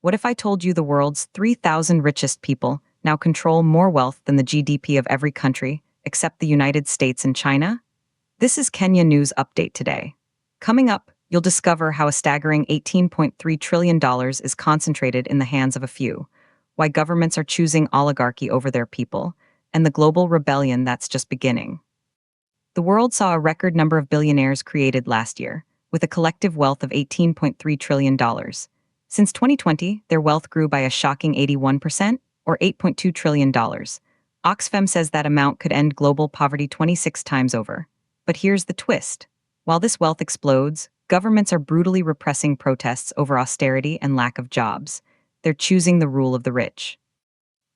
What if I told you the world's 3,000 richest people now control more wealth than the GDP of every country, except the United States and China? This is Kenya News Update today. Coming up, you'll discover how a staggering $18.3 trillion is concentrated in the hands of a few, why governments are choosing oligarchy over their people, and the global rebellion that's just beginning. The world saw a record number of billionaires created last year, with a collective wealth of $18.3 trillion. Since 2020, their wealth grew by a shocking 81%, or $8.2 trillion. Oxfam says that amount could end global poverty 26 times over. But here's the twist. While this wealth explodes, governments are brutally repressing protests over austerity and lack of jobs. They're choosing the rule of the rich.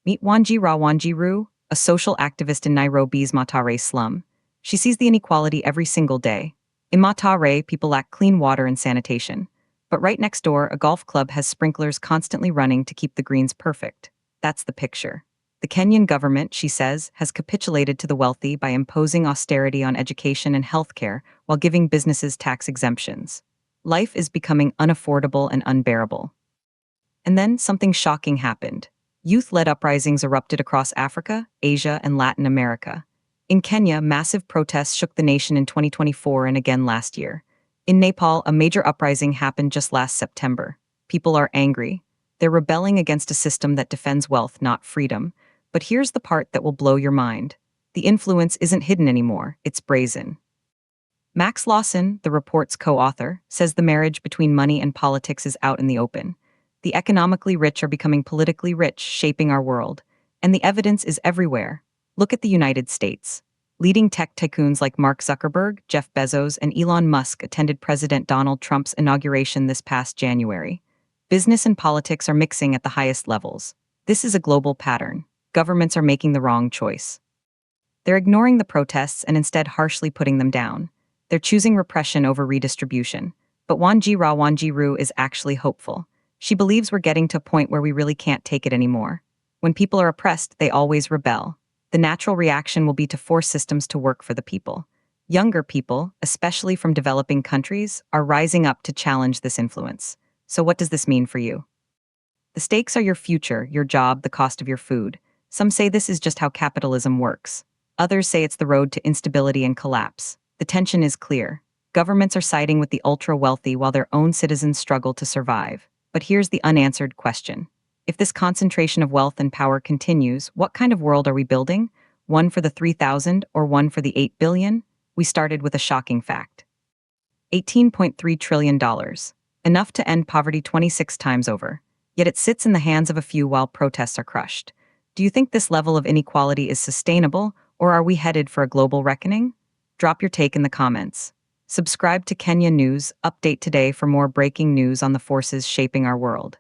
Meet Wanjiru, a social activist in Nairobi's Mathare slum. She sees the inequality every single day. In Mathare, people lack clean water and sanitation. But right next door, a golf club has sprinklers constantly running to keep the greens perfect. That's the picture. The Kenyan government, she says, has capitulated to the wealthy by imposing austerity on education and healthcare while giving businesses tax exemptions. Life is becoming unaffordable and unbearable. And then something shocking happened. Youth-led uprisings erupted across Africa, Asia, and Latin America. In Kenya, massive protests shook the nation in 2024 and again last year. In Nepal, a major uprising happened just last September. People are angry. They're rebelling against a system that defends wealth, not freedom. But here's the part that will blow your mind. The influence isn't hidden anymore, it's brazen. Max Lawson, the report's co-author, says the marriage between money and politics is out in the open. The economically rich are becoming politically rich, shaping our world. And the evidence is everywhere. Look at the United States. Leading tech tycoons like Mark Zuckerberg, Jeff Bezos, and Elon Musk attended President Donald Trump's inauguration this past January. Business and politics are mixing at the highest levels. This is a global pattern. Governments are making the wrong choice. They're ignoring the protests and instead harshly putting them down. They're choosing repression over redistribution. But Wanjiru is actually hopeful. She believes we're getting to a point where we really can't take it anymore. When people are oppressed, they always rebel. The natural reaction will be to force systems to work for the people. Younger people, especially from developing countries, are rising up to challenge this influence. So what does this mean for you? The stakes are your future, your job, the cost of your food. Some say this is just how capitalism works. Others say it's the road to instability and collapse. The tension is clear. Governments are siding with the ultra-wealthy while their own citizens struggle to survive. But here's the unanswered question. If this concentration of wealth and power continues, what kind of world are we building? One for the 3,000 or one for the 8 billion? We started with a shocking fact. $18.3 trillion. Enough to end poverty 26 times over. Yet it sits in the hands of a few while protests are crushed. Do you think this level of inequality is sustainable, or are we headed for a global reckoning? Drop your take in the comments. Subscribe to Kenya News Update today for more breaking news on the forces shaping our world.